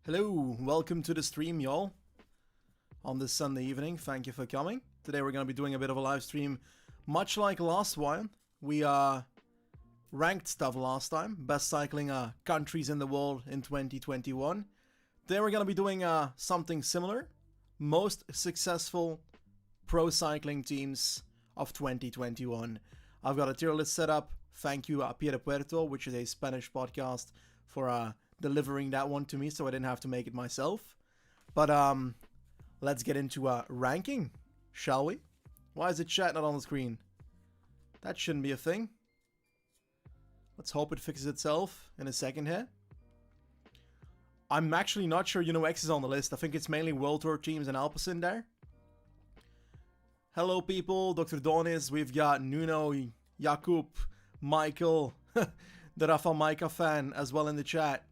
Hello, welcome to the stream, y'all. On this Sunday evening, thank you for coming. Today we're going to be doing a bit of a live stream, much like last one. We ranked stuff last time, best cycling countries in the world in 2021. Today we're going to be doing something similar, most successful pro cycling teams of 2021. I've got a tier list set up. Thank you, Pierre Puerto, which is a Spanish podcast, for delivering that one to me, so I didn't have to make it myself. But let's get into ranking, shall we? Why is the chat not on the screen? That shouldn't be a thing. Let's hope it fixes itself in a second here. I'm actually not sure X is on the list. I think it's mainly World Tour teams and Alpecin there. Hello people, Dr. Donis, we've got Nuno, Jakub, Michael, the Rafa Maika fan as well in the chat.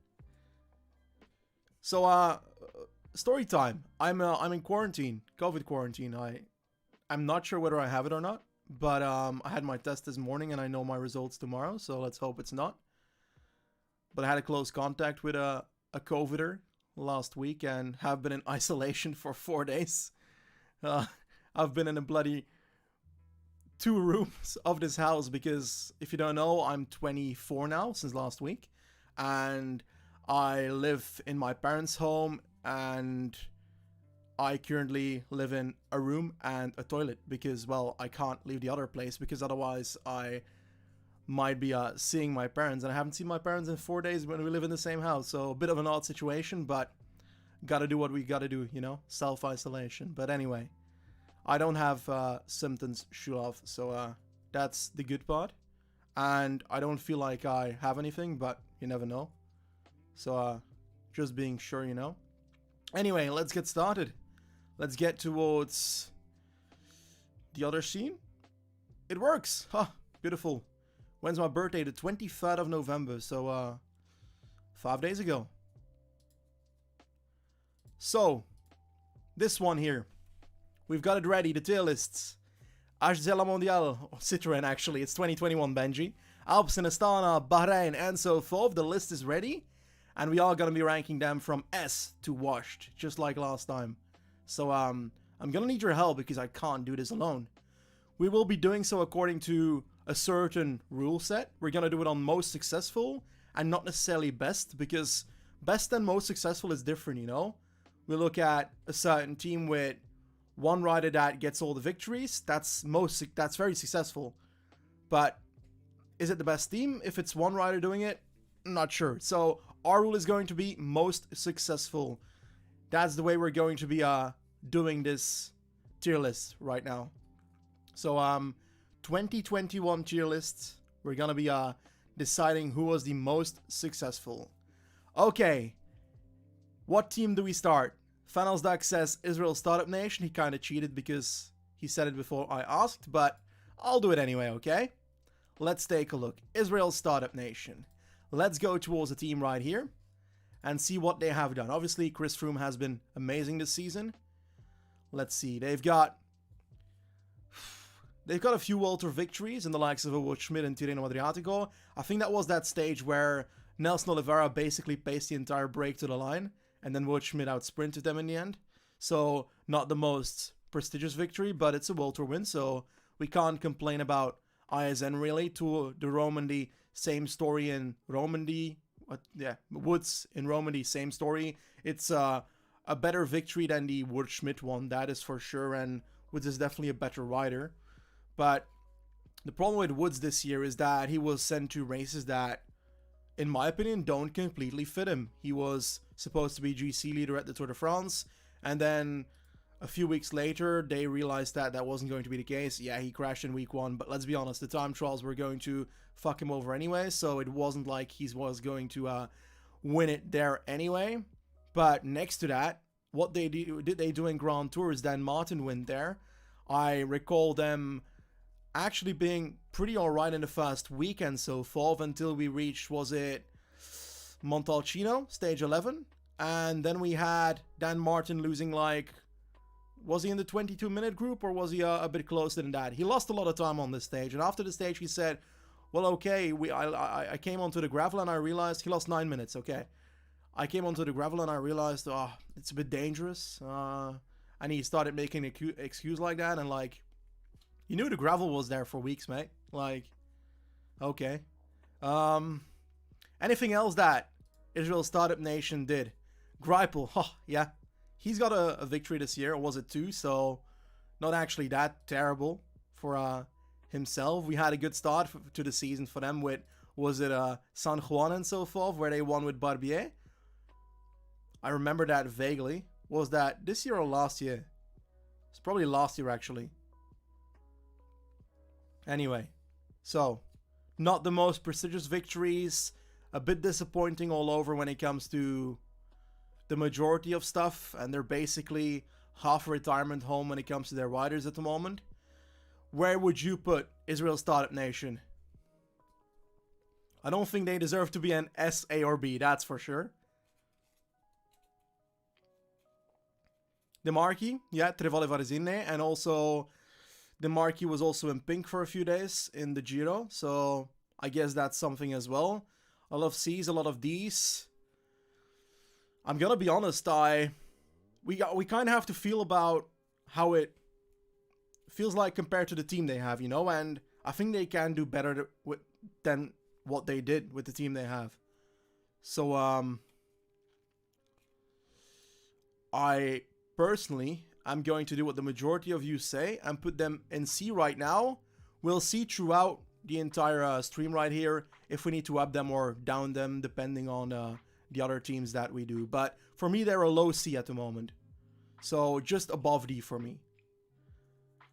So, story time. I'm in quarantine, COVID quarantine. I'm not sure whether I have it or not, but I had my test this morning and I know my results tomorrow, so let's hope it's not. But I had a close contact with a COVIDer last week and have been in isolation for 4 days. I've been in a bloody 2 rooms of this house because, if you don't know, I'm 24 now since last week, and I live in my parents' home, and I currently live in a room and a toilet because, well, I can't leave the other place because otherwise I might be seeing my parents, and I haven't seen my parents in 4 days when we live in the same house. So a bit of an odd situation, but gotta do what we gotta do, you know, self-isolation. But anyway, I don't have symptoms shoot off, so that's the good part. And I don't feel like I have anything, but you never know. So just being sure, you know. Anyway, let's get started. Let's get towards the other scene. It works. Huh, beautiful. When's my birthday? The 23rd of November, so 5 days ago. So, this one here. We've got it ready, the tier lists. HZL Mondial, Citroën actually, it's 2021 Benji. Alps in Astana, Bahrain, and so forth. The list is ready. And we are going to be ranking them from S to washed, just like last time. So, I'm going to need your help because I can't do this alone. We will be doing so according to a certain rule set. We're going to do it on most successful and not necessarily best, because best and most successful is different, you know? We look at a certain team with one rider that gets all the victories. That's very successful. But is it the best team if it's one rider doing it? Not sure. So our rule is going to be most successful. That's the way we're going to be doing this tier list right now. So 2021 tier list. We're gonna be deciding who was the most successful. Okay. What team do we start? Fanelsdak says Israel Startup Nation. He kind of cheated because he said it before I asked, but I'll do it anyway, okay? Let's take a look. Israel Startup Nation. Let's go towards the team right here and see what they have done. Obviously, Chris Froome has been amazing this season. Let's see. They've got a few Walter victories in the likes of Wout Schmidt and Tirreno Adriatico. I think that was that stage where Nelson Oliveira basically paced the entire break to the line, and then Wout Schmidt out-sprinted them in the end. So, not the most prestigious victory, but it's a Walter win, so we can't complain about ISN really. To the Romandy, same story in Romandy. Woods in Romandy, same story. It's a better victory than the Wout Schmidt one, that is for sure, and Woods is definitely a better rider. But the problem with Woods this year is that he was sent to races that, in my opinion, don't completely fit him. He was supposed to be GC leader at the Tour de France, and then a few weeks later, they realized that that wasn't going to be the case. Yeah, he crashed in week 1, but let's be honest, the time trials were going to fuck him over anyway, so it wasn't like he was going to win it there anyway. But next to that, what they did they do in Grand Tours, Dan Martin win there. I recall them actually being pretty alright in the first week and so forth until we reached, was it Montalcino, stage 11? And then we had Dan Martin losing, like, was he in the 22-minute group or was he a bit closer than that? He lost a lot of time on this stage, and after the stage he said, well, okay, I came onto the gravel and I realized he lost 9 minutes, okay. I came onto the gravel and I realized, oh, it's a bit dangerous. And he started making an excuse like that, and like, you knew the gravel was there for weeks, mate. Like, okay. Anything else that Israel Startup Nation did? Greipel, oh, yeah. He's got a victory this year, or was it 2? So, not actually that terrible for himself. We had a good start to the season for them with, was it San Juan and so forth, where they won with Barbier? I remember that vaguely. Was that this year or last year? It's probably last year, actually. Anyway, so, not the most prestigious victories. A bit disappointing all over when it comes to the majority of stuff. And they're basically half a retirement home when it comes to their riders at the moment. Where would you put Israel Startup Nation? I don't think they deserve to be an S, A, or B, that's for sure. The Marquis, yeah, Trevale Varzine, and also the Marquis was also in pink for a few days in the Giro, so I guess that's something as well. A lot of C's, a lot of D's. I'm gonna be honest, we kind of have to feel about how it feels like compared to the team they have, you know, and I think they can do better than what they did with the team they have. So, I personally, I'm going to do what the majority of you say and put them in C right now. We'll see throughout the entire stream right here if we need to up them or down them depending on the other teams that we do. But for me, they're a low C at the moment. So just above D for me.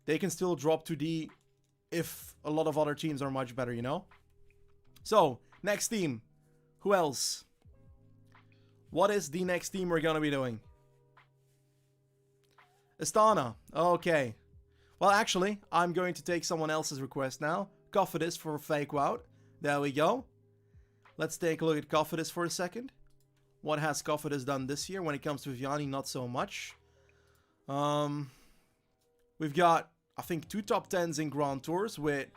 They can still drop to D if a lot of other teams are much better, you know? So, next team. Who else? What is the next team we're going to be doing? Astana. Okay. Well, actually, I'm going to take someone else's request now. Cofidis for Fake Out. There we go. Let's take a look at Cofidis for a second. What has Cofidis done this year? When it comes to Viviani, not so much. We've got, I think, 2 top 10s in Grand Tours with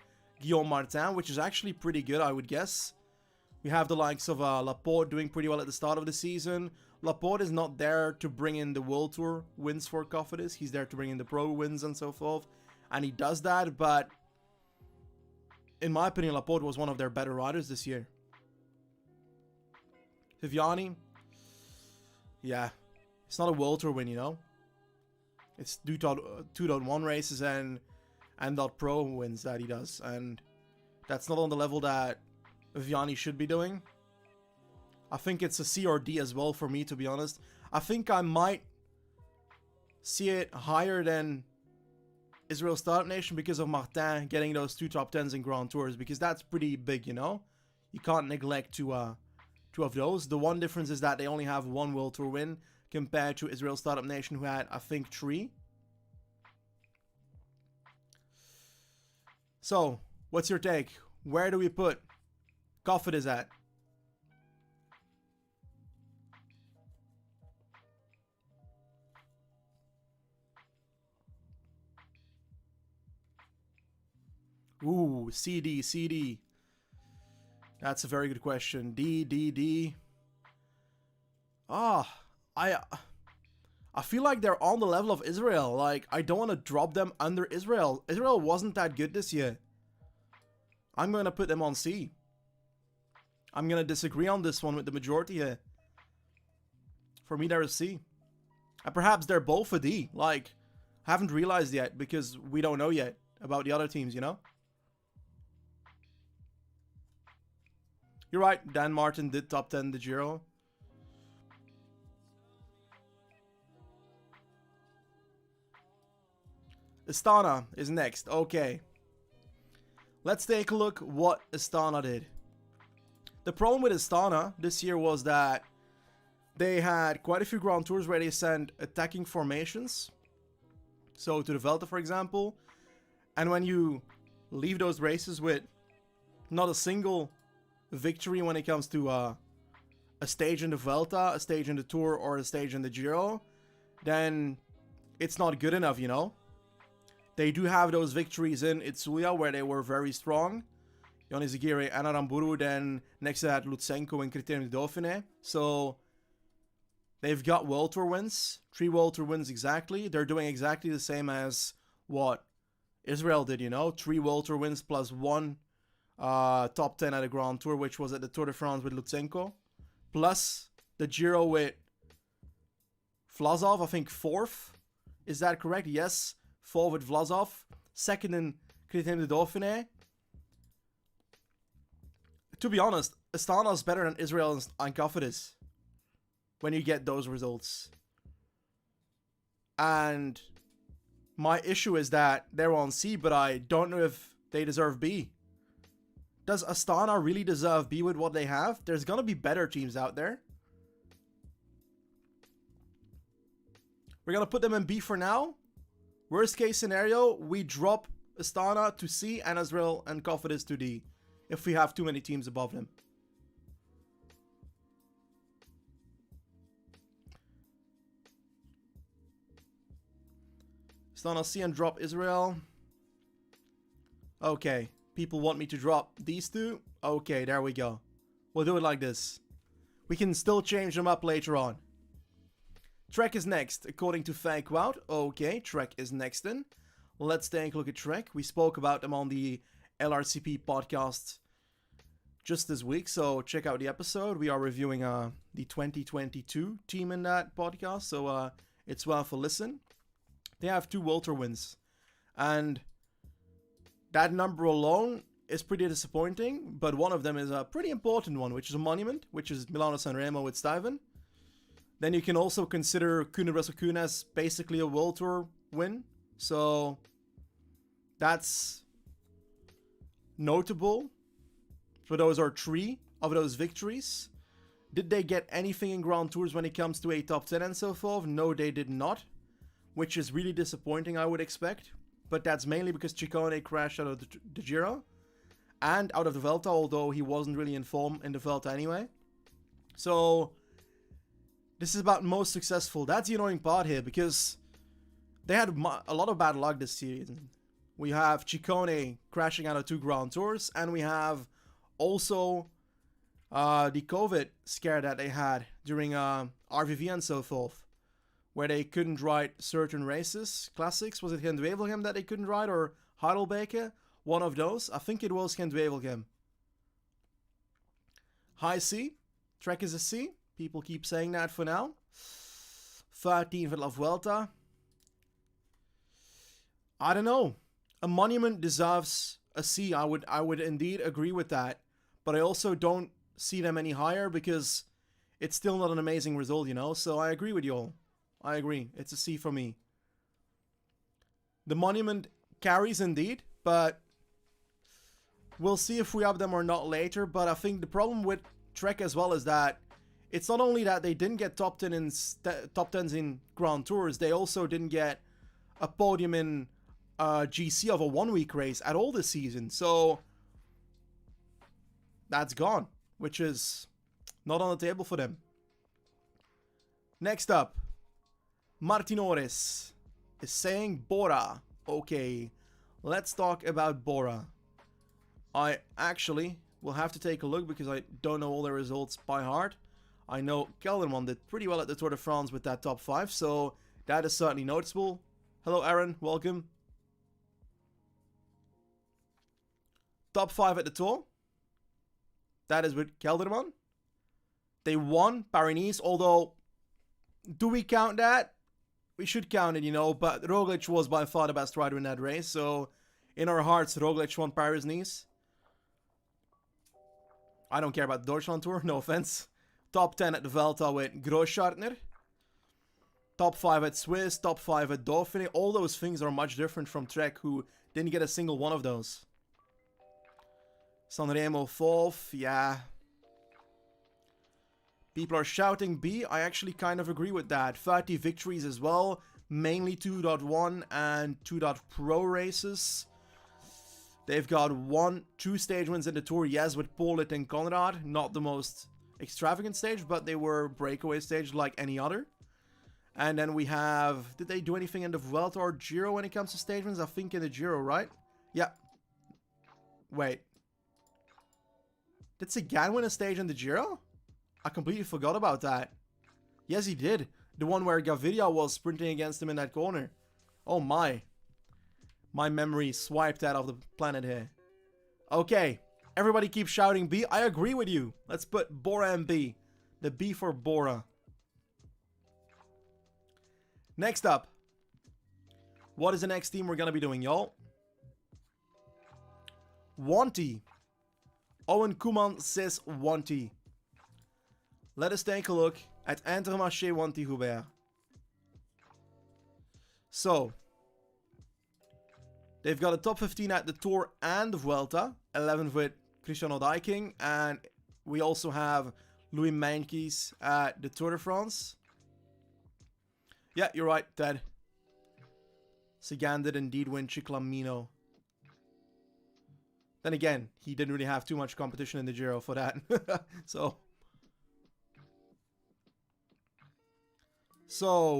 Guillaume Martin, which is actually pretty good, I would guess. We have the likes of Laporte doing pretty well at the start of the season. Laporte is not there to bring in the World Tour wins for Cofidis. He's there to bring in the Pro wins and so forth. And he does that, but in my opinion, Laporte was one of their better riders this year. Viviani, yeah, it's not a World Tour win, you know. It's 2.1 races and .pro wins that he does. And that's not on the level that Viviani should be doing. I think it's a C or D as well for me, to be honest. I think I might see it higher than Israel Startup Nation because of Martin getting those 2 top 10s in Grand Tours, because that's pretty big, you know? You can't neglect two of those. The one difference is that they only have 1 World Tour win compared to Israel Startup Nation, who had, I think, 3. So, what's your take? Where do we put Cofidis at? Ooh, CD. That's a very good question. D. I feel like they're on the level of Israel. Like, I don't want to drop them under Israel. Israel wasn't that good this year. I'm going to put them on C. I'm going to disagree on this one with the majority here. For me, they're a C. And perhaps they're both a D. Like, haven't realized yet because we don't know yet about the other teams, you know? You're right, Dan Martin did top 10 the Giro. Astana is next. Okay. Let's take a look what Astana did. The problem with Astana this year was that they had quite a few Grand Tours where they sent attacking formations. So to the Vuelta, for example. And when you leave those races with not a single victory when it comes to a stage in the Vuelta, a stage in the Tour, or a stage in the Giro, then it's not good enough, you know? They do have those victories in Itzulia where they were very strong. Yoni Zagiri, Anna Ramburu, then next to that Lutsenko and Criterium du Dauphiné. So they've got World Tour wins, 3 World Tour wins exactly. They're doing exactly the same as what Israel did, you know? 3 World Tour wins plus 1 top 10 at a Grand Tour, which was at the Tour de France with Lutsenko. Plus the Giro with Vlasov, I think 4th. Is that correct? Yes. 4th with Vlasov. 2nd in Criterium du Dauphiné. To be honest, Astana is better than Israel and Cofidis when you get those results. And my issue is that they're on C, but I don't know if they deserve B. Does Astana really deserve B with what they have? There's going to be better teams out there. We're going to put them in B for now. Worst case scenario, we drop Astana to C and Israel and Cofidis to D if we have too many teams above them. Astana C and drop Israel. Okay. People want me to drop these 2. Okay, there we go. We'll do it like this. We can still change them up later on. Trek is next, according to Fake Out. Okay, Trek is next in. Let's take a look at Trek. We spoke about them on the LRCP podcast just this week, so check out the episode. We are reviewing the 2022 team in that podcast, so it's worth a listen. They have 2 Welter wins. And that number alone is pretty disappointing, but one of them is a pretty important one, which is a monument, which is Milano Sanremo with Stuyven. Then you can also consider Kuhne as basically a World Tour win. So that's notable. So those are 3 of those victories. Did they get anything in Grand Tours when it comes to a top 10 and so forth? No, they did not. Which is really disappointing, I would expect. But that's mainly because Ciccone crashed out of the Giro. And out of the Vuelta, although he wasn't really in form in the Vuelta anyway. So this is about most successful. That's the annoying part here, because they had a lot of bad luck this season. We have Ciccone crashing out of 2 Grand Tours, and we have also the COVID scare that they had during RVV and so forth, where they couldn't ride certain races, classics. Was it Gent-Wevelgem that they couldn't ride, or Heidelberg? One of those. I think it was Gent-Wevelgem. High C. Trek is a C. People keep saying that for now. 13th at La Vuelta. I don't know. A monument deserves a C. I would indeed agree with that. But I also don't see them any higher because it's still not an amazing result, you know? So I agree with you all. I agree. It's a C for me. The monument carries indeed, but we'll see if we have them or not later. But I think the problem with Trek as well is that it's not only that they didn't get top 10s in Grand Tours, they also didn't get a podium in GC of a 1-week race at all this season. So that's gone, which is not on the table for them. Next up, Martinores is saying Bora. Okay, let's talk about Bora. I actually will have to take a look because I don't know all the results by heart. I know Kelderman did pretty well at the Tour de France with that top 5, so that is certainly noticeable. Hello Aaron, welcome. Top 5 at the Tour. That is with Kelderman. They won Paris-Nice, although, do we count that? We should count it, you know, but Roglic was by far the best rider in that race, so in our hearts, Roglic won Paris-Nice. I don't care about the Deutschland Tour, no offense. Top 10 at the Vuelta with Großschartner. Top 5 at Swiss, top 5 at Dauphiné. All those things are much different from Trek, who didn't get a single one of those. Sanremo 4th, yeah. People are shouting B. I actually kind of agree with that. 30 victories as well. Mainly 2.1 and 2.pro races. They've got 2 stage wins in the Tour. Yes, with Polit and Conrad. Not the most extravagant stage, but they were breakaway stage like any other. And then we have... Did they do anything in the Vuelta or Giro when it comes to stage wins? I think in the Giro, right? Yeah. Wait. Did Sagan win a stage in the Giro? I completely forgot about that. Yes, he did. The one where Gaviria was sprinting against him in that corner. Oh my. My memory swiped out of the planet here. Okay. Everybody keeps shouting B. I agree with you. Let's put Bora and B. The B for Bora. Next up. What is the next team we're going to be doing, y'all? Wanty. Owen Koeman says Wanty. Let us take a look at Intermarché Wanty Hubert. So, they've got a top 15 at the Tour and the Vuelta. 11th with Cristiano Dijking. And we also have Louis Meintjes at the Tour de France. Yeah, you're right, Ted. Sagan did indeed win Ciclamino. Then again, he didn't really have too much competition in the Giro for that. So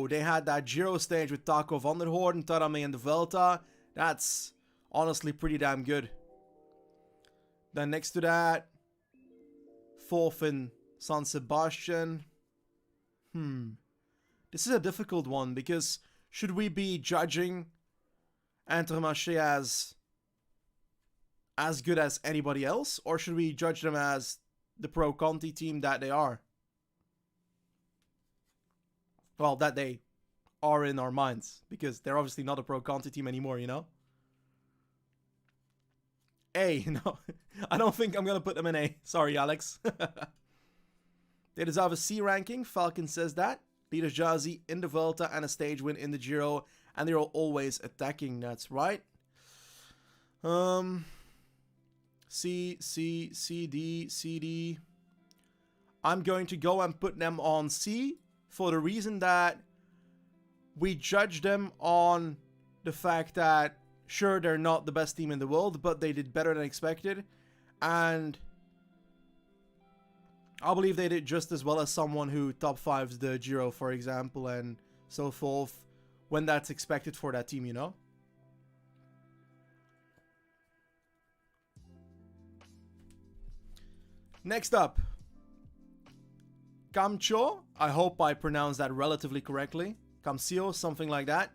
they had that Giro stage with Taco van der Hoorn, Tarame and the Vuelta. That's honestly pretty damn good. Then next to that, 4th in San Sebastian. This is a difficult one because should we be judging Intermarché as good as anybody else, or should we judge them as the Pro Conti team that they are? Well, that they are in our minds, because they're obviously not a Pro Conti team anymore, you know? A, no. I don't think I'm going to put them in A. Sorry, Alex. They deserve a C ranking. Falcon says that. Leaders Jazzy in the Vuelta and a stage win in the Giro. And they're always attacking. That's right. C, D, C, D. I'm going to go and put them on C for the reason that we judge them on the fact that, sure, they're not the best team in the world, but they did better than expected. And I believe they did just as well as someone who top fives the Giro, for example, and so forth, when that's expected for that team, you know? Next up, Camcho. I hope I pronounced that relatively correctly. Camcio, something like that.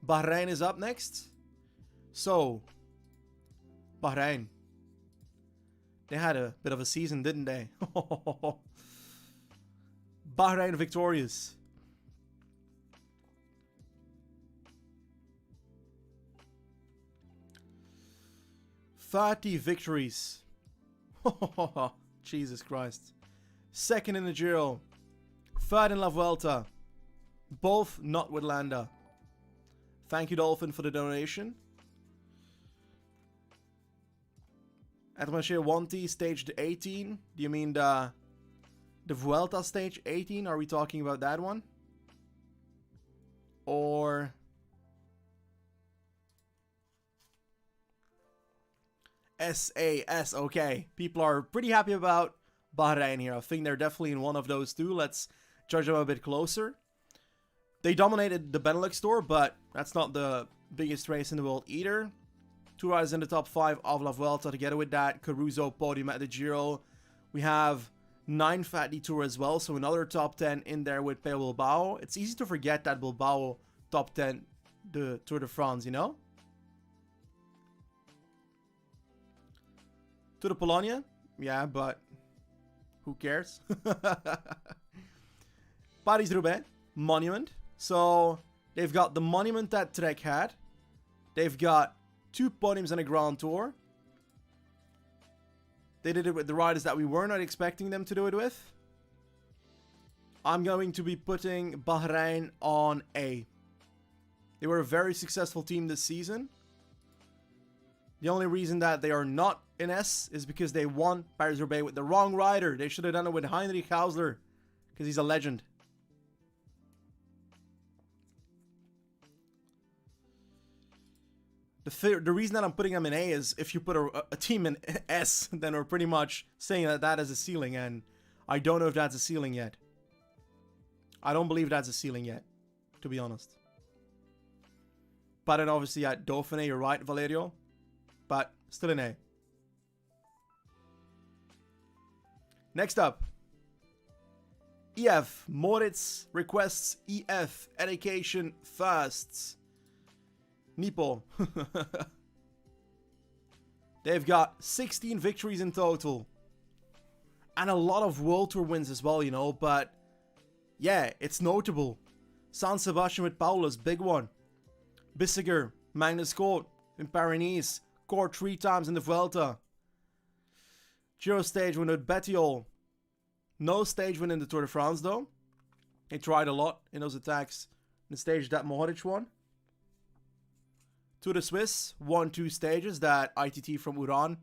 Bahrain is up next. So, Bahrain. They had a bit of a season, didn't they? Bahrain victorious. "30 victories. Jesus Christ. Second in the Giro. Third in La Vuelta. Both not with Landa. Thank you, Dolphin, for the donation. Atmosphere 1T, stage 18. Do you mean the Vuelta stage 18? Are we talking about that one? Or SAS, okay. People are pretty happy about Bahrain here. I think they're definitely in one of those two. Let's judge them a bit closer. They dominated the Benelux Tour, but that's not the biggest race in the world either. 2 riders in the top 5 of La Vuelta together with that. Caruso podium at the Giro. We have 9 Fatty Tour as well, so another top 10 in there with Pello Bilbao. It's easy to forget that Bilbao top 10 the Tour de France, you know? Tour de Polonia? Yeah, but who cares? Paris-Roubaix, Monument. So they've got the Monument that Trek had. They've got 2 podiums on a Grand Tour. They did it with the riders that we were not expecting them to do it with. I'm going to be putting Bahrain on A. They were a very successful team this season. The only reason that they are not in S is because they won Paris-Roubaix with the wrong rider. They should have done it with Heinrich Hausler, because he's a legend. The reason that I'm putting them in A is if you put a team in S, then we're pretty much saying that that is a ceiling, and I don't know if that's a ceiling yet. I don't believe that's a ceiling yet, to be honest. But then obviously at Dauphiné, you're right, Valerio. But still in A. Next up. EF. Moritz requests EF. Education firsts. Nipo. They've got 16 victories in total. And a lot of World Tour wins as well, you know. But yeah, it's notable. San Sebastian with Paulus, big one. Bissiger, Magnus Cort in Paris-Nice. Scored 3 times in the Vuelta. Giro stage win with Bettiol. No stage win in the Tour de France though. He tried a lot in those attacks in the stage that Mohoric won. Tour de Suisse won 2 stages. That ITT from Uran.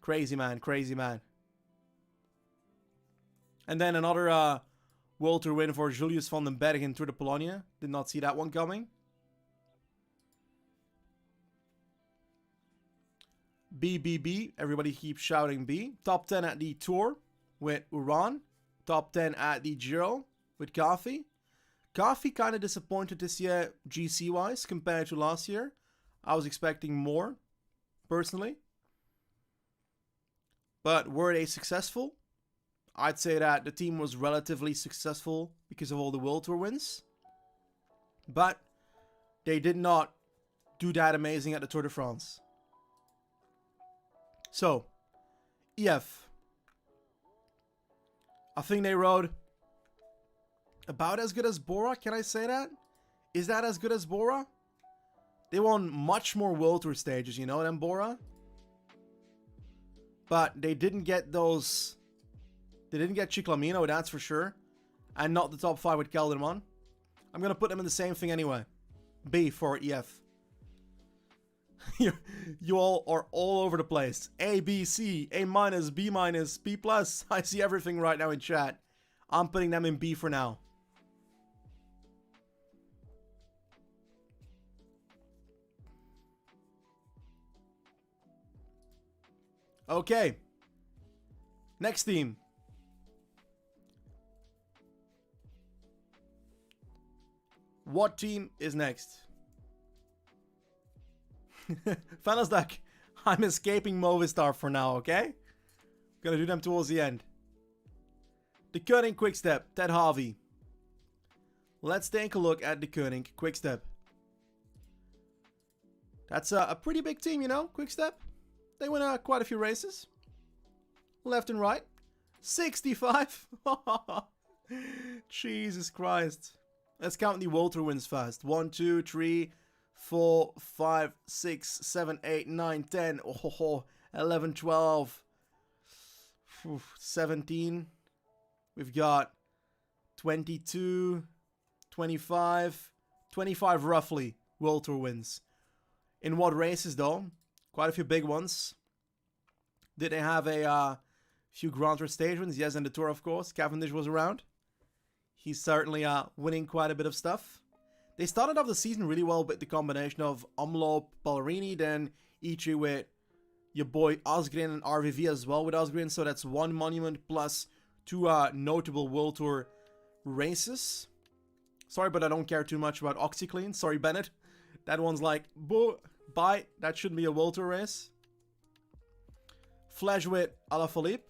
Crazy man, crazy man. And then another World Tour win for Julius van den Berg in Tour de Polonia. Did not see that one coming. BBB, everybody keeps shouting B. Top 10 at the Tour with Uran. Top 10 at the Giro with Coffee. Coffee kind of disappointed this year GC-wise compared to last year. I was expecting more, personally. But were they successful? I'd say that the team was relatively successful because of all the World Tour wins. But they did not do that amazing at the Tour de France. So, EF. I think they rode about as good as Bora, can I say that? Is that as good as Bora? They won much more World Tour stages, you know, than Bora. But they didn't get those... They didn't get Chiclamino, that's for sure. And not the top 5 with Kelderman. I'm going to put them in the same thing anyway. B for EF. You all are all over the place. A, B, C, A minus, B minus, B plus. I see everything right now in chat. I'm putting them in B for now. Okay. Next team. What team is next? Fanasdak, I'm escaping Movistar for now, okay? Gonna do them towards the end. The Koenig Quickstep, Ted Harvey. Let's take a look at the Koenig Quickstep. That's a pretty big team, you know, Quickstep. They win quite a few races. Left and right. 65. Jesus Christ. Let's count the World Tour wins first. 1, 2, 3, 4, 5, 6, 7, 8, 9, 10. 11, 12. 17. We've got 22, 25. 25 roughly World Tour wins. In what races though? Quite a few big ones. Did they have a few Grand Tour stage wins? Yes, and the Tour, of course. Cavendish was around. He's certainly winning quite a bit of stuff. They started off the season really well with the combination of Omloop, Ballerini, then E3 with your boy Asgreen and RVV as well with Asgreen. So that's 1 monument plus 2 notable World Tour races. Sorry, but I don't care too much about OxyClean. Sorry, Bennett. That one's like, bye. That shouldn't be a World Tour race. Flash with Alaphilippe.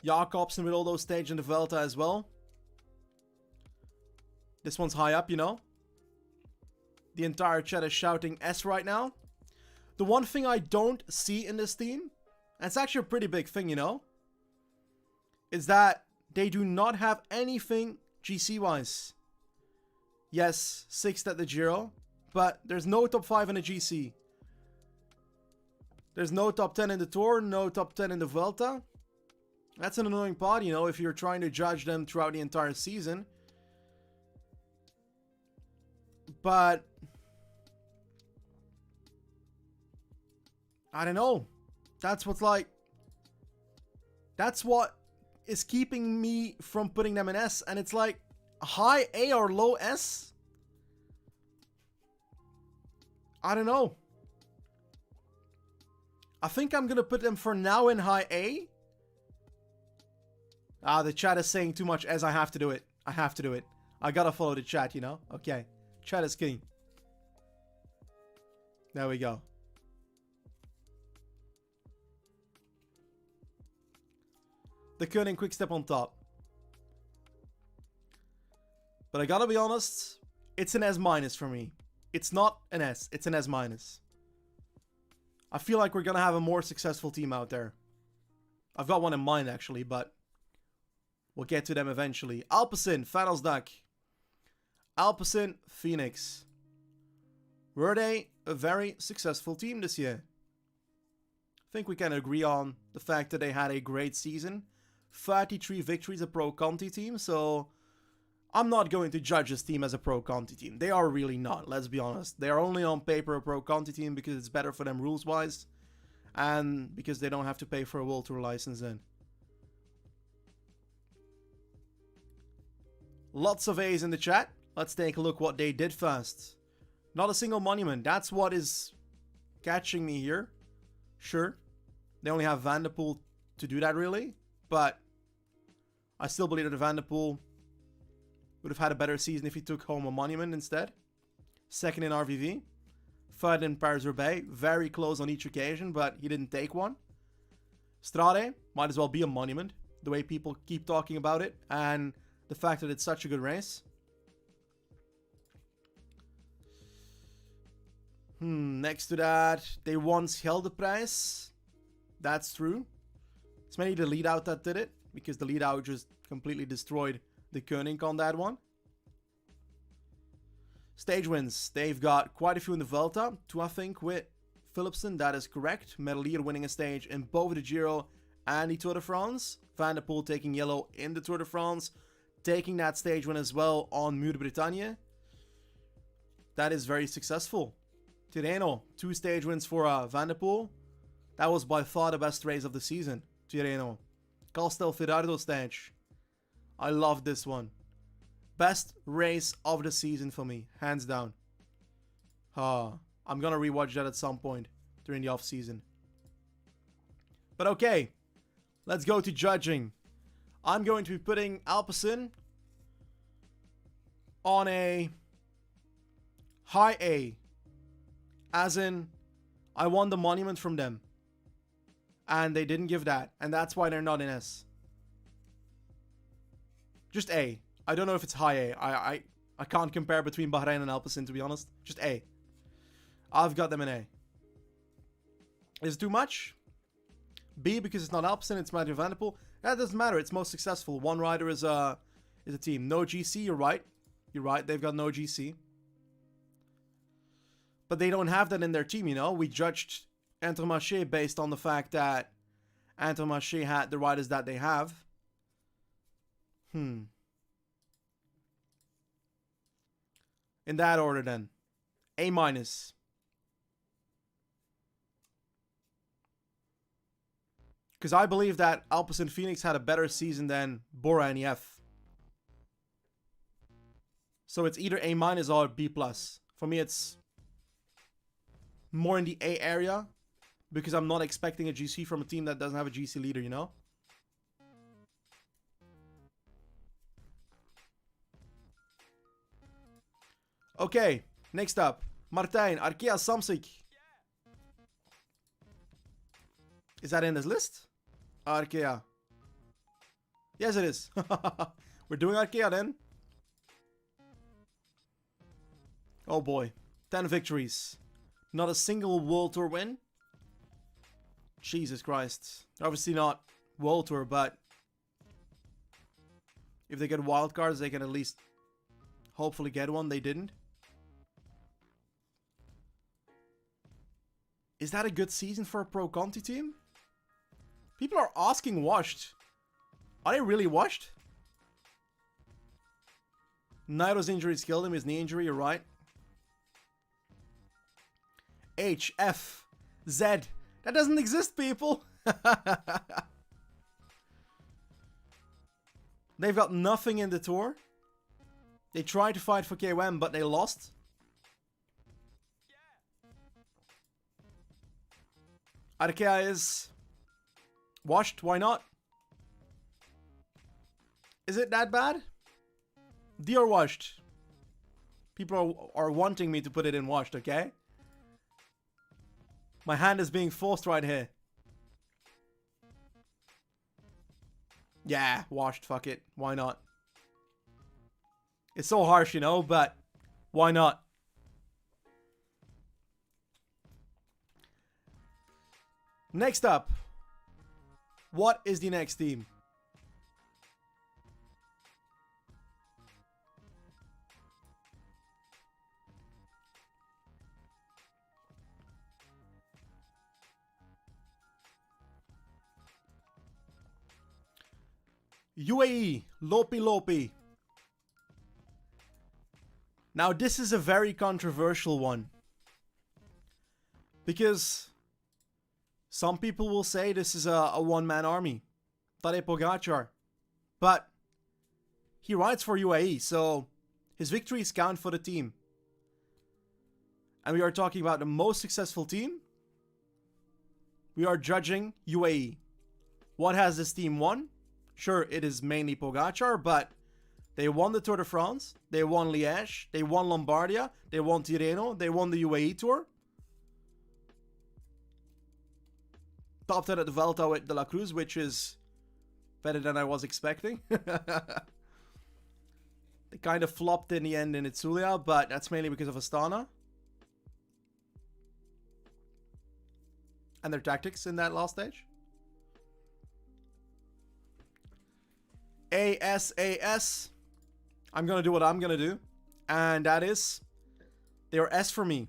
Jacobsen with all those stages in the Vuelta as well. This one's high up, you know. The entire chat is shouting S right now. The one thing I don't see in this team, and it's actually a pretty big thing, you know, is that they do not have anything GC-wise. Yes, 6th at the Giro, but there's no top 5 in the GC. There's no top 10 in the Tour, no top 10 in the Vuelta. That's an annoying part, you know, if you're trying to judge them throughout the entire season. But I don't know. That's what's like... That's what is keeping me from putting them in S. And it's like high A or low S. I don't know. I think I'm going to put them for now in high A. The chat is saying too much as I have to do it. I have to do it. I gotta follow the chat, you know? Okay. Chat is king. There we go. The Koenig Quickstep on top. But I gotta be honest, it's an S minus for me. It's not an S, it's an S minus. I feel like we're gonna have a more successful team out there. I've got one in mind actually, but we'll get to them eventually. Alpecin, Fanelsdak. Alpecin, Phoenix. Were they a very successful team this year? I think we can agree on the fact that they had a great season. 33 victories, a Pro Conti team, so I'm not going to judge this team as a Pro Conti team. They are really not, let's be honest. They are only on paper a Pro Conti team because it's better for them rules-wise. And because they don't have to pay for a World Tour license then. Lots of A's in the chat. Let's take a look what they did first. Not a single monument. That's what is catching me here. Sure. They only have Van der Poel to do that really. But I still believe that Van der Poel would have had a better season if he took home a monument instead. Second in RVV. Third in Paris-Roubaix. Very close on each occasion, but he didn't take one. Strade might as well be a monument. The way people keep talking about it. And the fact that it's such a good race. Next to that, they won Scheldeprijs. That's true. It's mainly the lead out that did it, because the lead out just completely destroyed the Koenig on that one. Stage wins. They've got quite a few in the Vuelta. 2, I think, with Philipsen. That is correct. Medalier winning a stage in both the Giro and the Tour de France. Van der Poel taking yellow in the Tour de France. Taking that stage win as well on Muur de Bretagne. That is very successful. Tirreno. 2 stage wins for Van der Poel. That was by far the best race of the season. Tirreno. Castelfidardo stage. I love this one. Best race of the season for me. Hands down. I'm gonna rewatch that at some point during the off season. But okay. Let's go to judging. I'm going to be putting Alpecin on a high A. As in, I won the monument from them. And they didn't give that. And that's why they're not in S. Just A. I don't know if it's high A. I can't compare between Bahrain and Alpecin, to be honest. Just A. I've got them in A. Is it too much? B, because it's not Alpecin, it's Mathieu van der Poel. That doesn't matter. It's most successful. One rider is a team. No GC, you're right. You're right. They've got no GC. But they don't have that in their team, you know. We judged Intermarché based on the fact that Intermarché had the riders that they have. In that order then. A minus. Because I believe that Alpecin Phoenix had a better season than Bora and EF. So it's either A minus or B plus. For me it's more in the A area. Because I'm not expecting a GC from a team that doesn't have a GC leader, you know? Okay, next up. Martijn, Arkea Samsic. Is that in this list? Arkea. Yes, it is. We're doing Arkea then. Oh boy. 10 victories. Not a single World Tour win. Jesus Christ. Obviously not World Tour, but if they get wildcards, they can at least hopefully get one. They didn't. Is that a good season for a Pro Conti team? People are asking washed. Are they really washed? Nairo's injuries killed him. His knee injury, you're right. H, F, Z. That doesn't exist, people. They've got nothing in the tour. They tried to fight for KOM, but they lost. Arkea is washed. Why not? Is it that bad? D or washed? People are wanting me to put it in washed, okay? My hand is being forced right here. Yeah, washed, fuck it. Why not? It's so harsh, you know, but why not? Next up. What is the next team? UAE, Lopi Lopi. Now this is a very controversial one. Because some people will say this is a one-man army. Tadej Pogacar. But he rides for UAE, so his victories count for the team. And we are talking about the most successful team. We are judging UAE. What has this team won? Sure, it is mainly Pogacar, but they won the Tour de France, they won Liège, they won Lombardia, they won Tirreno, they won the UAE Tour. Topped it at the Vuelta with De La Cruz, which is better than I was expecting. They kind of flopped in the end in Itzulia, but that's mainly because of Astana. And their tactics in that last stage. ASAS. I'm gonna do what I'm gonna do. And that is, they are S for me.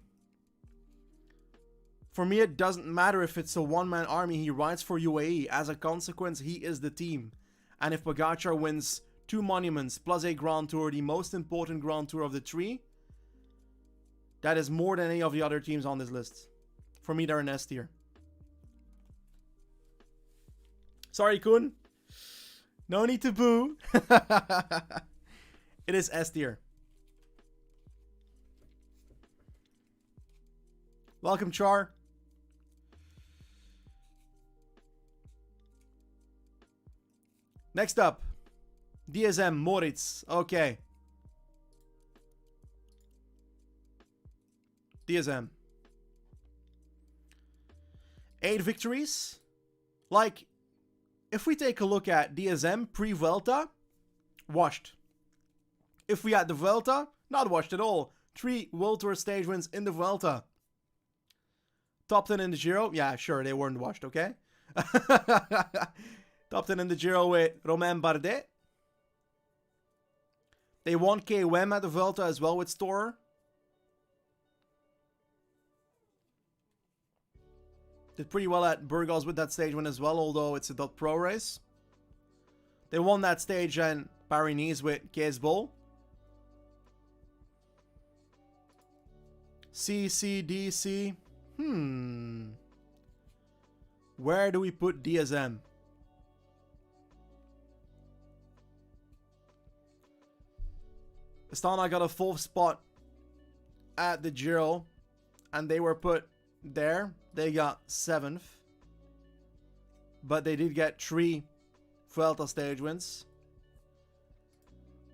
For me, it doesn't matter if it's a one-man army. He rides for UAE. As a consequence, he is the team. And if Pogacar wins 2 monuments plus a Grand Tour, the most important Grand Tour of the 3, that is more than any of the other teams on this list. For me, they're an S tier. Sorry, Kun. No need to boo. It is S tier. Welcome, Char. Next up, Dsm Moritz. Okay. Dsm. 8 victories. Like, if we take a look at Dsm pre-Vuelta, washed. If we had the Vuelta, not washed at all. 3 World Tour stage wins in the Vuelta. Top 10 in the Giro. Yeah, sure, they weren't washed, okay? Top 10 in the Giro with Romain Bardet. They won KOM at the Vuelta as well with Storer. Did pretty well at Burgos with that stage win as well, although it's a .pro race. They won that stage and Paris-Nice with Kees-Bol. CCDC. Where do we put DSM? Astana got a 4th spot at the Giro, and they were put there. They got 7th, but they did get 3 Vuelta stage wins.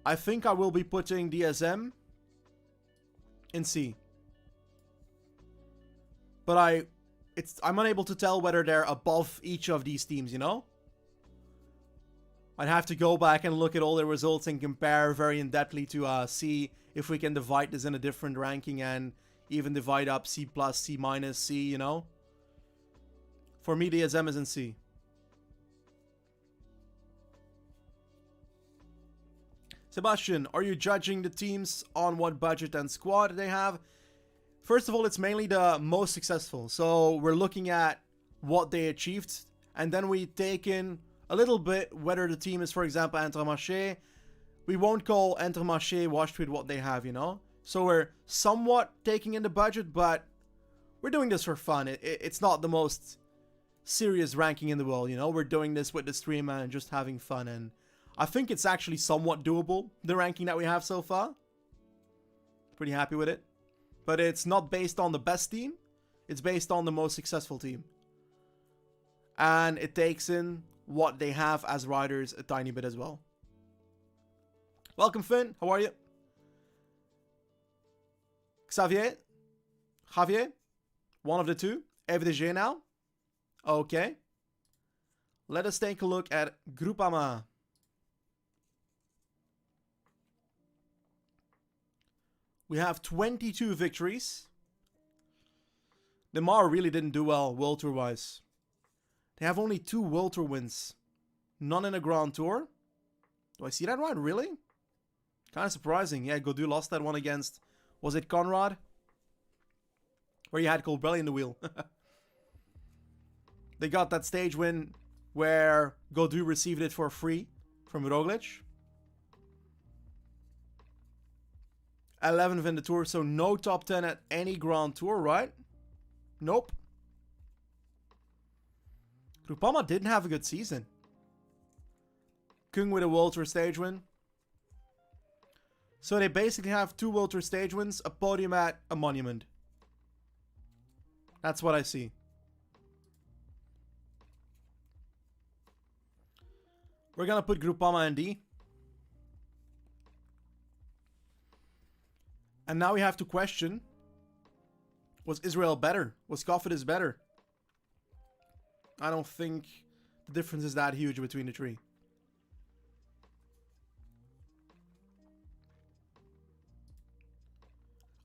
I think I will be putting DSM in C, but I'm unable to tell whether they're above each of these teams, you know? I'd have to go back and look at all the results and compare very in-depthly to see if we can divide this in a different ranking and even divide up C+, C-, C, you know? For me, DSM is in C. Sebastian, are you judging the teams on what budget and squad they have? First of all, it's mainly the most successful. So we're looking at what they achieved, and then we take in a little bit whether the team is, for example, Intermarché. We won't call Intermarché washed with what they have, you know? So we're somewhat taking in the budget, but we're doing this for fun. It's not the most serious ranking in the world, you know? We're doing this with the stream and just having fun, and I think it's actually somewhat doable, the ranking that we have so far. Pretty happy with it. But it's not based on the best team. It's based on the most successful team. And it takes in what they have as riders a tiny bit as well. Welcome, Finn. How are you? Xavier? One of the two. FDG now. Okay. Let us take a look at Grupama. We have 22 victories. The Mar really didn't do well World Tour wise. They have only 2 World Tour wins. None in a Grand Tour. Do I see that right? Really? Kind of surprising. Yeah, Gaudu lost that one against, was it Conrad? Where you had Colbrelli in the wheel. They got that stage win where Gaudu received it for free from Roglic. 11th in the Tour, so no top 10 at any Grand Tour, right? Nope. Grupama didn't have a good season. Kung with a World Tour stage win. So they basically have 2 World Tour stage wins, a podium at a monument. That's what I see. We're gonna put Grupama in D. And now we have to question, was Israel better? Was Cofidis better? I don't think the difference is that huge between the 3.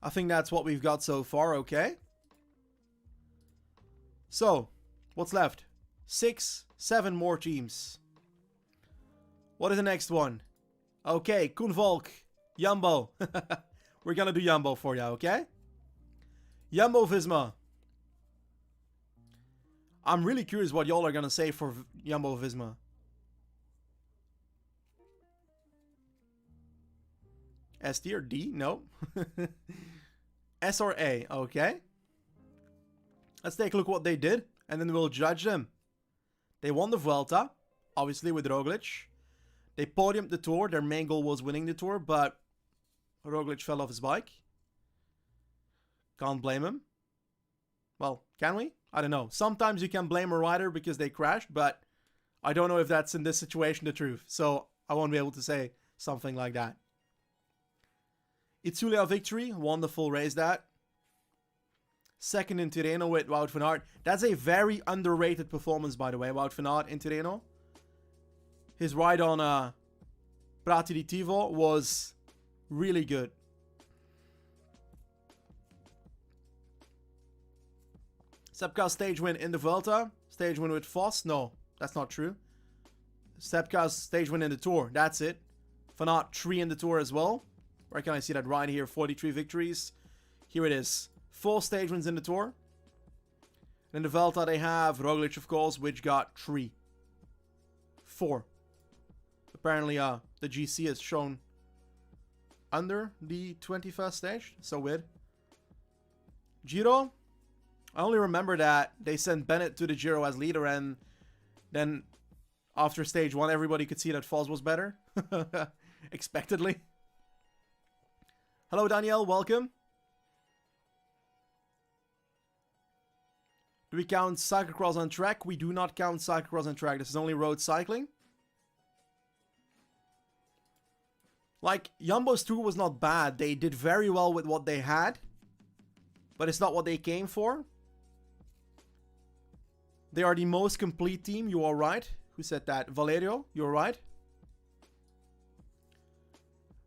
I think that's what we've got so far, okay? So, what's left? 6, 7 more teams. What is the next one? Okay, Koen Volk. Jumbo. We're gonna do Jumbo for you, okay? Jumbo-Visma. I'm really curious what y'all are gonna say for Jumbo-Visma. S tier? D? No. S or A, okay. Let's take a look what they did, and then we'll judge them. They won the Vuelta, obviously with Roglic. They podiumed the Tour. Their main goal was winning the Tour, but Roglic fell off his bike. Can't blame him. Well, can we? I don't know. Sometimes you can blame a rider because they crashed, but I don't know if that's in this situation the truth. So I won't be able to say something like that. Itzulia victory. Wonderful race that. Second in Tirreno with Wout van Aert. That's a very underrated performance, by the way, Wout van Aert in Tirreno. His ride on Prati di Tivo was really good. Sepka's stage win in the Vuelta. Stage win with Vos. No, that's not true. Sepka's stage win in the Tour. That's it. Van Aert 3 in the Tour as well. Where can I see that right here? 43 victories. Here it is. 4 stage wins in the Tour. In the Vuelta they have Roglic, of course, which got 3. 4. Apparently the GC is shown under the 21st stage. So weird. Giro. I only remember that they sent Bennett to the Giro as leader, and then after stage 1 everybody could see that Vos was better. Expectedly. Hello Danielle, welcome. Do we count cyclocross on track? We do not count cyclocross on track. This is only road cycling. Like, Jumbo's tour was not bad. They did very well with what they had. But it's not what they came for. They are the most complete team. You are right. Who said that? Valerio, you're right.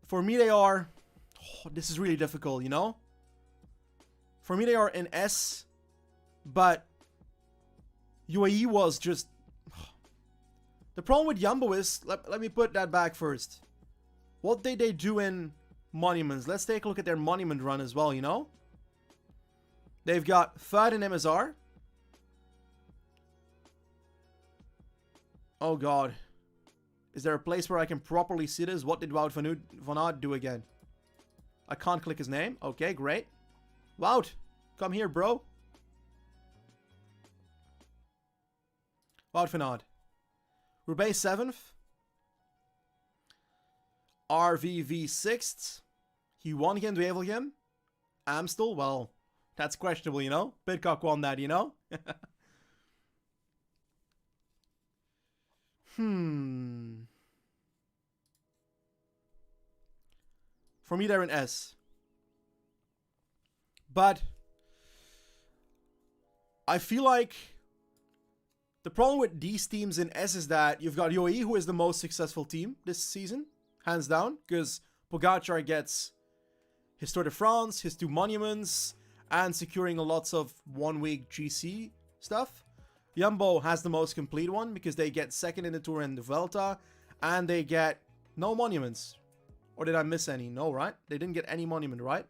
For me, they are... Oh, this is really difficult, you know? For me, they are in S. But UAE was just... The problem with Jumbo is... Let me put that back first. What did they do in monuments? Let's take a look at their monument run as well, you know? They've got third in MSR. Oh god. Is there a place where I can properly see this? What did Wout van Aert do again? I can't click his name. Okay, great. Wout, come here, bro. Wout van Aert. Roubaix 7th. RVV 6th. He won again to Evelgem. Amstel, well, that's questionable, you know? Pidcock won that, you know? For me, they're an S. But I feel like the problem with these teams in S is that you've got UAE, who is the most successful team this season, hands down, because Pogacar gets his Tour de France, his 2 monuments, and securing lots of 1-week GC stuff. Jumbo has the most complete one because they get second in the Tour and the Vuelta, and they get no monuments. Or did I miss any? No, right? They didn't get any monument, right?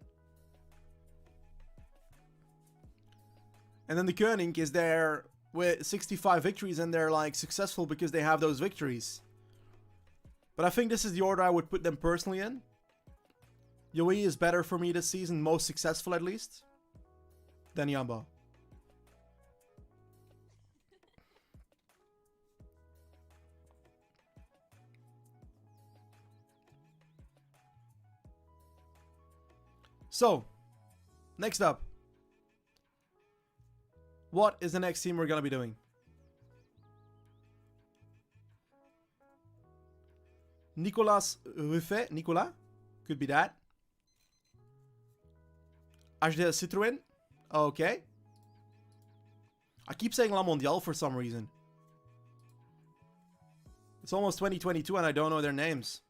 And then the Koenig is there with 65 victories, and they're like successful because they have those victories. But I think this is the order I would put them personally in. UAE is better for me this season, most successful at least, than Jumbo. So, next up. What is the next team we're going to be doing? Nicolas Ruffet. Nicolas? Could be that. HD Citroën. Okay. I keep saying La Mondiale for some reason. It's almost 2022 and I don't know their names.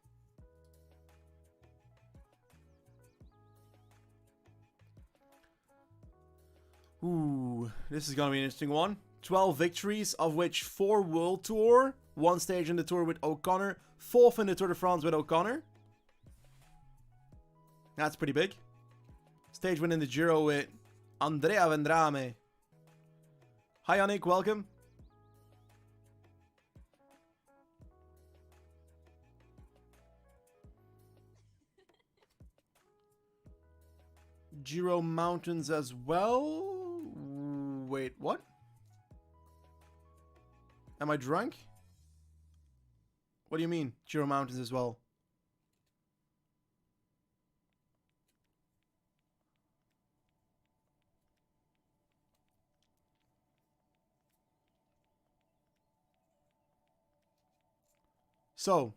Ooh, this is gonna be an interesting one. 12 victories, of which 4 World Tour. 1 stage in the Tour with O'Connor. 4th in the Tour de France with O'Connor. That's pretty big. Stage win in the Giro with Andrea Vendrame. Hi, Yannick. Welcome. Giro Mountains as well. Wait, what? Am I drunk? What do you mean, Giro Mountains as well? So,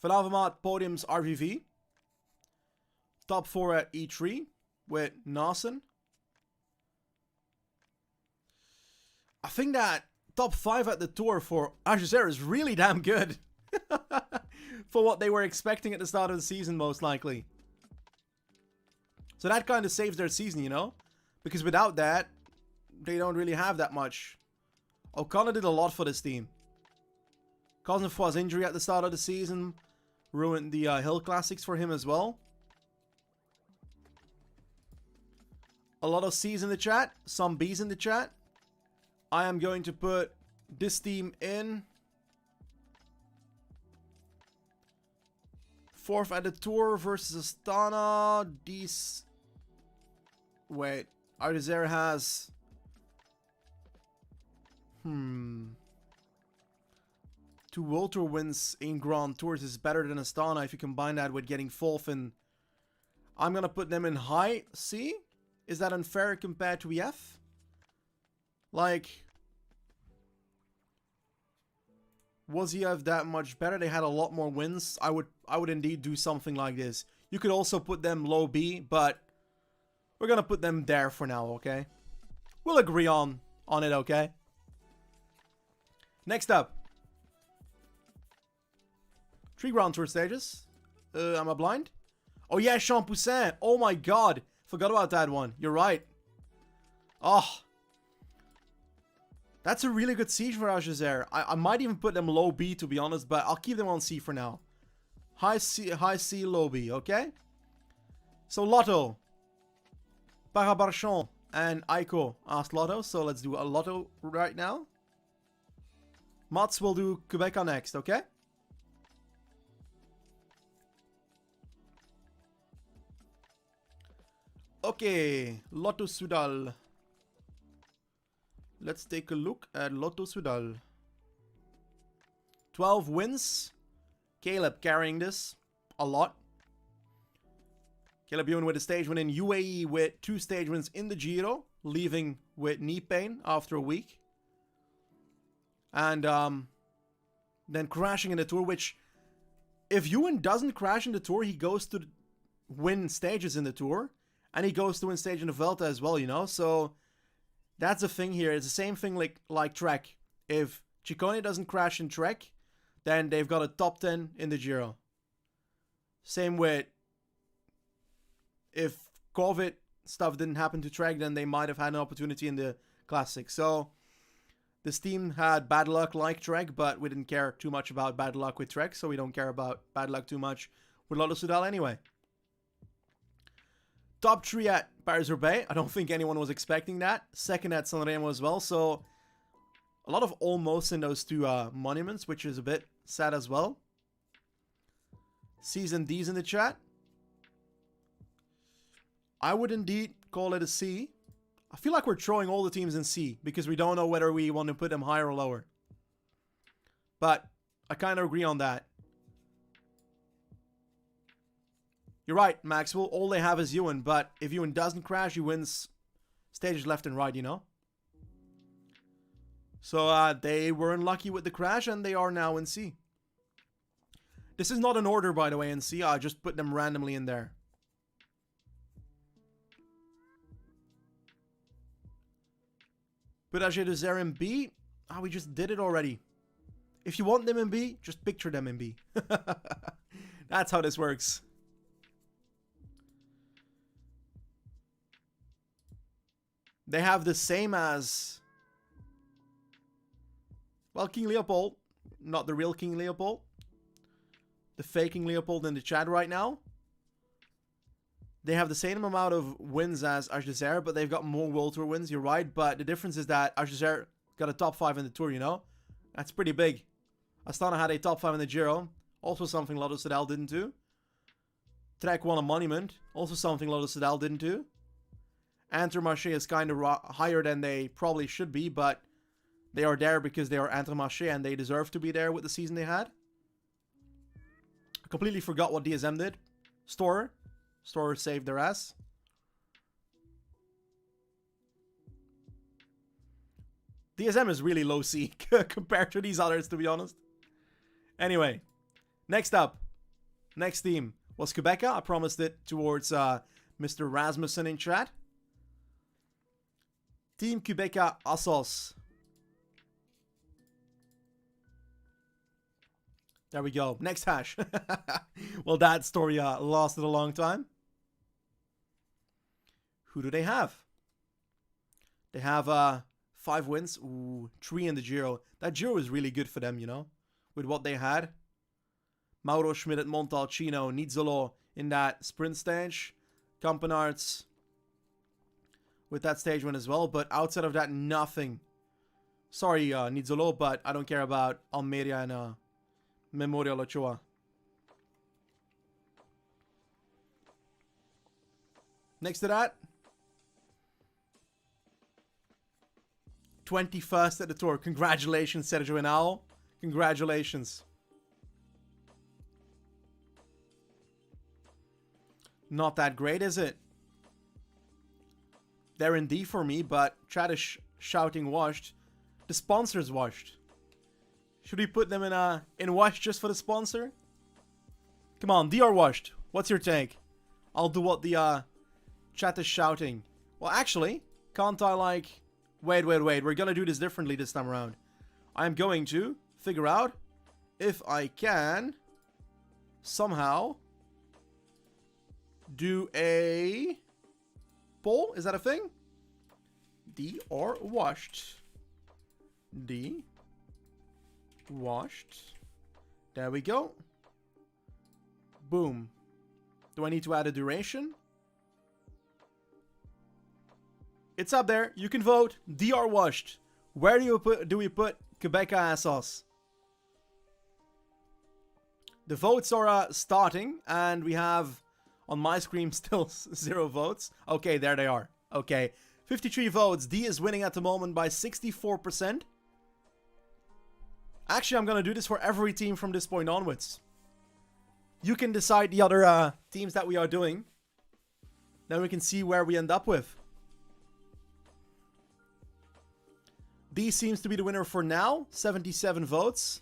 Van Avermaet podiums RVV. Top 4 at E3 with Nassen. I think that top 5 at the Tour for Ajuzer is really damn good. For what they were expecting at the start of the season, most likely. So that kind of saves their season, you know? Because without that, they don't really have that much. O'Connor did a lot for this team. Cosnefroid's injury at the start of the season ruined the Hill Classics for him as well. A lot of C's in the chat, some B's in the chat. I am going to put this team in 4th at the Tour versus Astana. Wait, Ardezer has... 2 World Tour wins in Grand Tours is better than Astana if you combine that with getting 4th in... I'm gonna put them in high C. Is that unfair compared to EF? Like... Was EF that much better? They had a lot more wins. I would indeed do something like this. You could also put them low B, but we're gonna put them there for now, okay? We'll agree on it, okay? Next up. 3 Grand Tour stages. Am I blind? Oh yeah, Champoussin. Oh my god. Forgot about that one. You're right. Oh. That's a really good siege for Ajuzer. I might even put them low B, to be honest, but I'll keep them on C for now. High C, low B, okay? So Lotto, Parabarchon, and Aiko asked Lotto, so let's do a Lotto right now. Mats will do Quebeca next, okay? Okay, Lotto Soudal. Let's take a look at Lotto Soudal. 12 wins. Caleb carrying this a lot. Caleb Ewan with a stage win in UAE with 2 stage wins in the Giro, leaving with knee pain after a week. And then crashing in the Tour, which if Ewan doesn't crash in the Tour, he goes to win stages in the Tour. And he goes to win stage in the Vuelta as well, you know? So that's the thing here. It's the same thing like Trek. If Ciccone doesn't crash in Trek, then they've got a top 10 in the Giro. Same with if COVID stuff didn't happen to Trek, then they might have had an opportunity in the Classic. So this team had bad luck like Trek, but we didn't care too much about bad luck with Trek, so we don't care about bad luck too much with Lotto Soudal anyway. Top 3 at Paris-Roubaix. I don't think anyone was expecting that. 2nd at Sanremo as well. So a lot of almost in those 2 monuments, which is a bit sad as well. C's and D's in the chat. I would indeed call it a C. I feel like we're throwing all the teams in C because we don't know whether we want to put them higher or lower. But I kind of agree on that. You're right, Maxwell. All they have is Ewan, but if Ewan doesn't crash, he wins stages left and right, you know? So they were unlucky with the crash, and they are now in C. This is not an order, by the way, in C. I just put them randomly in there. Put Ajuzer in B. We just did it already. If you want them in B, just picture them in B. That's how this works. They have the same as... Well, King Leopold. not the real King Leopold. The fake King Leopold in the chat right now. They have the same amount of wins as Ajdezer, but they've got more World Tour wins, you're right. But the difference is that Ajdezer got a top 5 in the Tour, you know? That's pretty big. Astana had a top 5 in the Giro. Also something Lotto Soudal didn't do. Trek won a Monument. Also something Lotto Soudal didn't do. Intermarché is kind of higher than they probably should be, but they are there because they are Intermarché and they deserve to be there with the season they had. I completely forgot what DSM did. Store saved their ass. DSM is really low C compared to these others, to be honest. Anyway, next up. Next team was Quebeca. I promised it towards Mr. Rasmussen in chat. Team Quebeca Assos. There we go. Next hash. Well, that story lasted a long time. Who do they have? They have 5 wins. Ooh, 3 in the Giro. That Giro is really good for them, you know, with what they had. Mauro Schmidt at Montalcino. Nizzolo in that sprint stage. Campenarts with that stage win as well. But outside of that, nothing. Sorry, Nizzolo, but I don't care about Almeria and Memorial Ochoa. Next to that, 21st at the Tour. Congratulations, Sergio Henao. Congratulations. Not that great, is it? They're in D for me, but chat is shouting washed. The sponsor's washed. Should we put them in wash just for the sponsor? Come on, DR washed. What's your take? I'll do what the chat is shouting. Well, actually, can't I like... Wait. We're gonna do this differently this time around. I'm going to figure out if I can somehow do a poll. Is that a thing? D or washed? D. Washed. There we go. Boom. Do I need to add a duration? It's up there. You can vote. DR washed. Where do we put Quebeca Assos? The votes are starting, and we have on my screen still 0 votes. Okay, there they are. Okay, 53 votes. D is winning at the moment by 64%. Actually, I'm gonna do this for every team from this point onwards. You can decide the other teams that we are doing. Then we can see where we end up with. D seems to be the winner for now. 77 votes.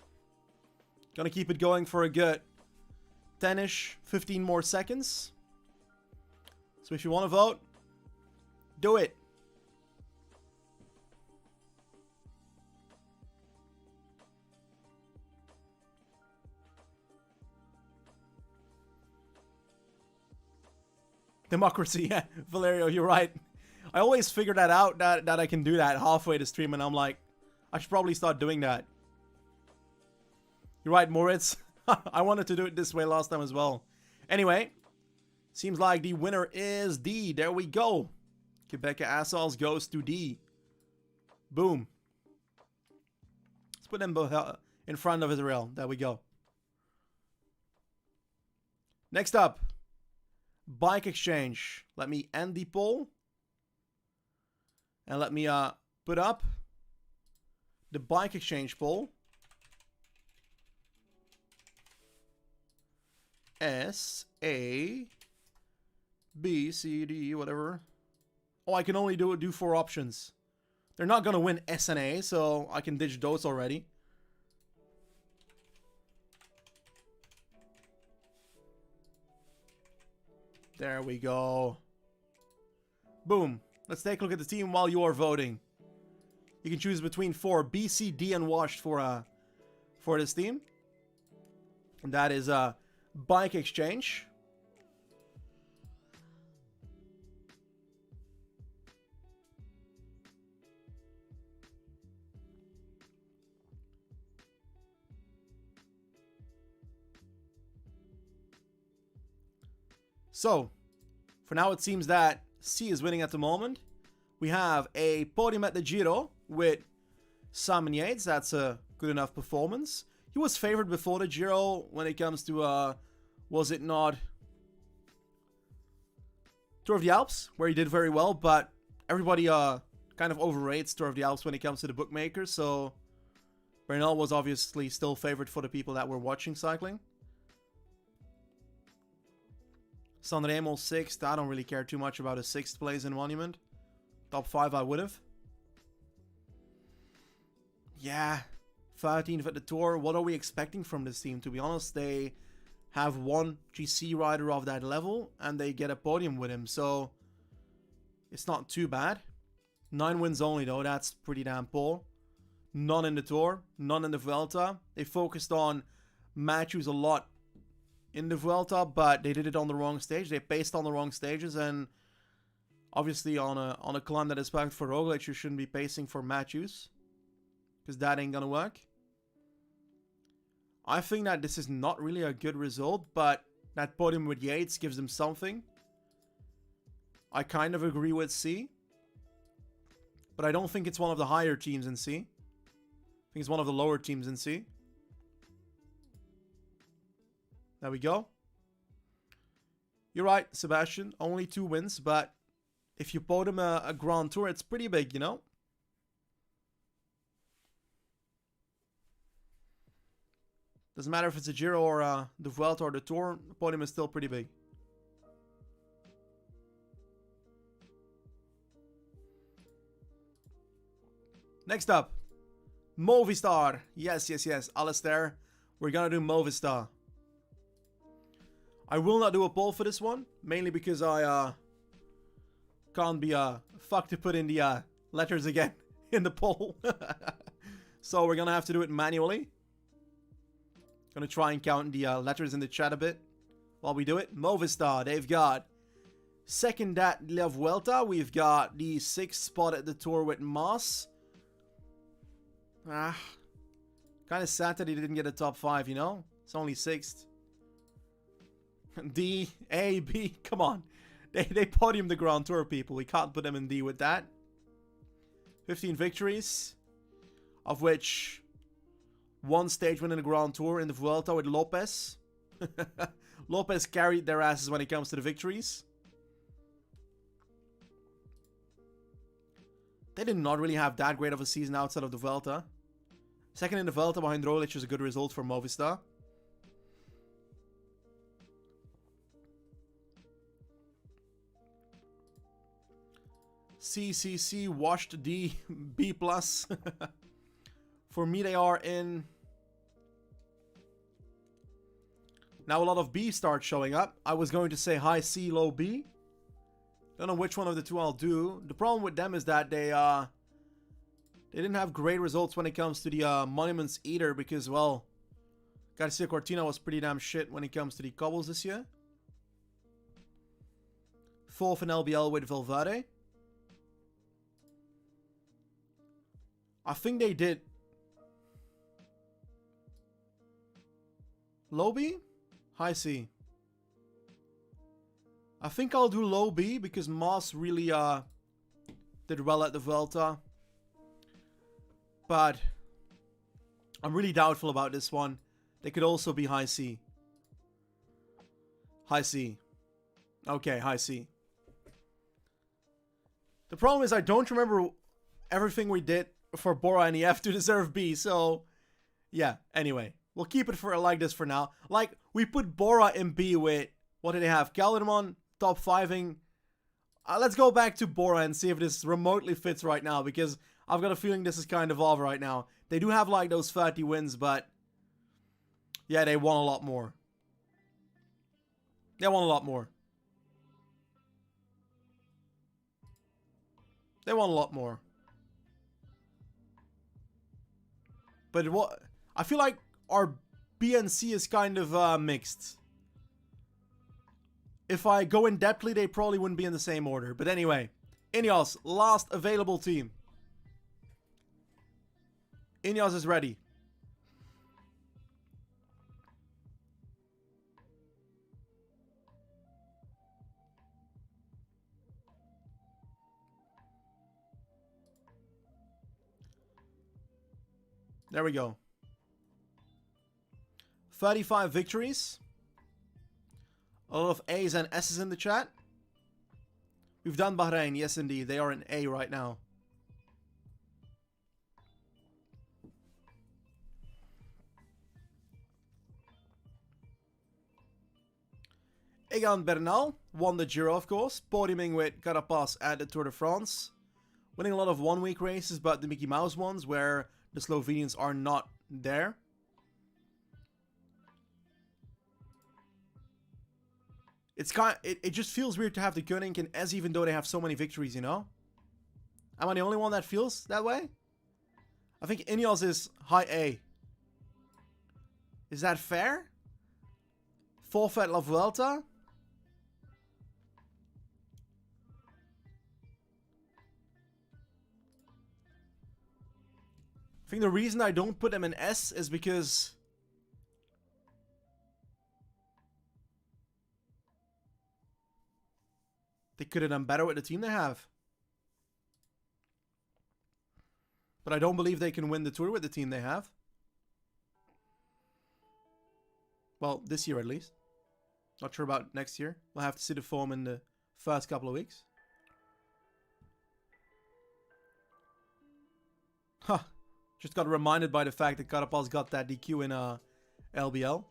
Gonna keep it going for a good 10-ish, 15 more seconds. So if you want to vote, do it. Democracy, yeah. Valerio, you're right. I always figure that out, that I can do that halfway to stream, and I'm like, I should probably start doing that. You're right, Moritz. I wanted to do it this way last time as well. Anyway, seems like the winner is D. There we go. Quebeca Assos goes to D. Boom. Let's put them both in front of Israel. There we go. Next up, Bike Exchange. Let me end the poll. And let me put up the Bike Exchange poll. S, A, B, C, D, whatever. Oh, I can only do 4 options. They're not going to win S and A, so I can ditch those already. There we go. Boom. Let's take a look at the team while you are voting. You can choose between 4 B, C, D, and washed for this team. And that is Bike Exchange. So, for now it seems that C is winning at the moment. We have a podium at the Giro with Simon Yates. That's a good enough performance. He was favored before the Giro when it comes to, was it not Tour of the Alps, where he did very well, but everybody kind of overrates Tour of the Alps when it comes to the bookmakers, so Bernal was obviously still favored for the people that were watching cycling. Sanremo 6th, I don't really care too much about a 6th place in Monument. Top 5 I would have. Yeah, 13th at the Tour. What are we expecting from this team? To be honest, they have one GC rider of that level and they get a podium with him, so it's not too bad. 9 wins only though, that's pretty damn poor. None in the Tour, none in the Vuelta. They focused on Matthews a lot in the Vuelta, but they did it on the wrong stage. They paced on the wrong stages, and obviously on a climb that is packed for Roglic, you shouldn't be pacing for Matthews, because that ain't gonna work. I think that this is not really a good result, but that podium with Yates gives them something. I kind of agree with C, but I don't think it's one of the higher teams in C. I think it's one of the lower teams in C. There we go. You're right, Sebastian. Only 2 wins, but if you podium a Grand Tour, it's pretty big, you know? Doesn't matter if it's a Giro or the Vuelta or the Tour, the podium is still pretty big. Next up, Movistar. Yes, yes, yes. Alistair, we're gonna do Movistar. I will not do a poll for this one, mainly because I can't be fucked to put in the letters again in the poll. So we're gonna have to do it manually. Gonna try and count the letters in the chat a bit while we do it. Movistar, they've got second at La Vuelta. We've got the 6th spot at the Tour with Mas. Kind of sad that he didn't get a top 5, you know? It's only 6th. D, A, B, come on. They podium the Grand Tour, people. We can't put them in D with that. 15 victories, of which 1 stage win in the Grand Tour in the Vuelta with Lopez. Lopez carried their asses when it comes to the victories. They did not really have that great of a season outside of the Vuelta. Second in the Vuelta behind Roglic is a good result for Movistar. CCC washed D, B+. For me, they are in... Now a lot of B start showing up. I was going to say high C, low B. Don't know which one of the two I'll do. The problem with them is that they didn't have great results when it comes to the monuments either, because, well, Garcia Cortina was pretty damn shit when it comes to the cobbles this year. 4th in LBL with Valverde. I think they did low B? High C. I think I'll do low B because Moss really did well at the Vuelta. But I'm really doubtful about this one. They could also be high C. High C. Okay, high C. The problem is I don't remember everything we did for Bora and EF to deserve B, so yeah, anyway. We'll keep it for like this for now. Like, we put Bora in B with, what did they have? Calderman, top 5ing. Let's go back to Bora and see if this remotely fits right now, because I've got a feeling this is kind of off right now. They do have like those 30 wins, but yeah, they won a lot more. They won a lot more. They won a lot more. But what I feel like our B and C is kind of mixed. If I go in depthly, they probably wouldn't be in the same order. But anyway, Ineos, last available team. Ineos is ready. There we go. 35 victories. A lot of A's and S's in the chat. We've done Bahrain. Yes, indeed. They are an A right now. Egan Bernal won the Giro, of course, podiuming with Carapaz at the Tour de France. Winning a lot of one-week races, but the Mickey Mouse ones, where the Slovenians are not there. It's it just feels weird to have the Koenig and Ez, even though they have so many victories, you know? Am I the only one that feels that way? I think Ineos is high A. Is that fair? Forfeit La Vuelta? I think the reason I don't put them in S is because they could have done better with the team they have. But I don't believe they can win the Tour with the team they have. Well, this year at least. Not sure about next year. We'll have to see the form in the first couple of weeks. Huh. Just got reminded by the fact that Carapaz got that DQ in LBL.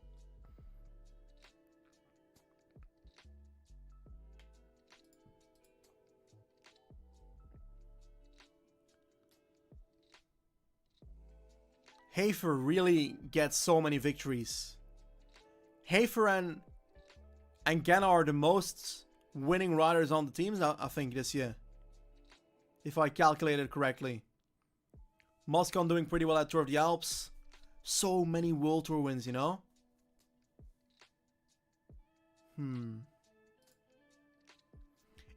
Hafer really gets so many victories. Hafer and Ganna are the most winning riders on the teams, I think, this year. If I calculated correctly. Moscon doing pretty well at Tour of the Alps. So many World Tour wins, you know?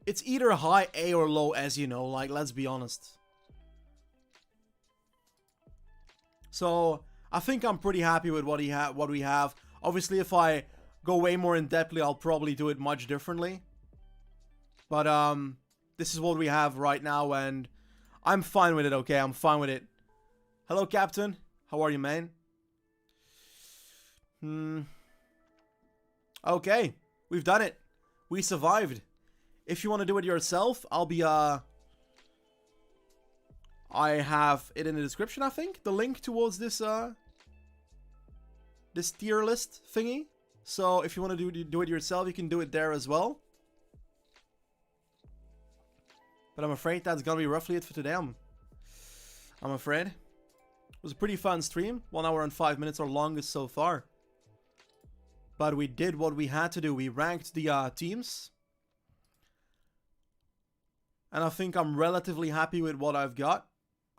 It's either high A or low S, you know, like, let's be honest. So, I think I'm pretty happy with what we have. Obviously, if I go way more in depthly, I'll probably do it much differently. But, this is what we have right now, and I'm fine with it, okay? I'm fine with it. Hello, Captain. How are you, man? Okay. We've done it. We survived. If you want to do it yourself, I'll be, I have it in the description, I think. The link towards this, this tier list thingy. So, if you want to do it yourself, you can do it there as well. But I'm afraid that's gonna be roughly it for today. I'm afraid. It was a pretty fun stream. 1 hour and 5 minutes, our longest so far. But we did what we had to do. We ranked the teams. And I think I'm relatively happy with what I've got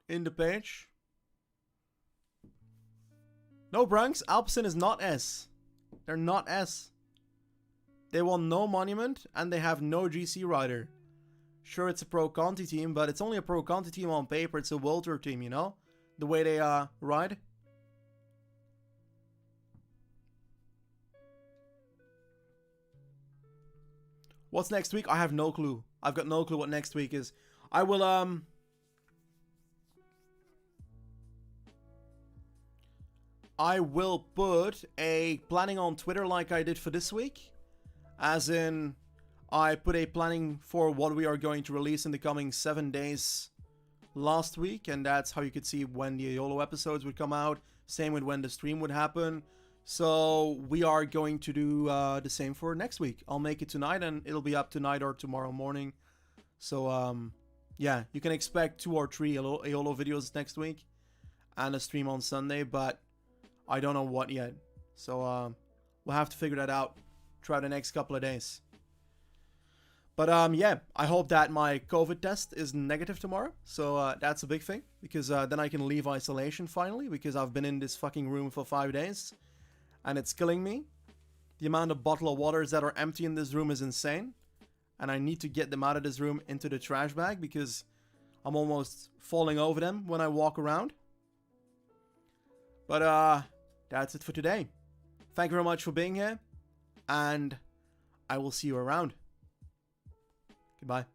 in the page. No, Bronx. Alpecin is not S. They're not S. They won no monument and they have no GC rider. Sure, it's a Pro Conti team, but it's only a Pro Conti team on paper. It's a World Tour team, you know? The way they ride. What's next week? I have no clue. I've got no clue what next week is. I will put a planning on Twitter like I did for this week. As in, I put a planning for what we are going to release in the coming 7 days last week, and that's how you could see when the YOLO episodes would come out. Same with when the stream would happen. So we are going to do the same for next week. I'll make it tonight, and it'll be up tonight or tomorrow morning. So yeah, you can expect 2 or 3 YOLO videos next week, and a stream on Sunday, but I don't know what yet. So we'll have to figure that out throughout the next couple of days. But yeah, I hope that my COVID test is negative tomorrow. So that's a big thing, because then I can leave isolation finally, because I've been in this fucking room for 5 days and it's killing me. The amount of bottle of waters that are empty in this room is insane, and I need to get them out of this room into the trash bag, because I'm almost falling over them when I walk around. But that's it for today. Thank you very much for being here, and I will see you around. Goodbye.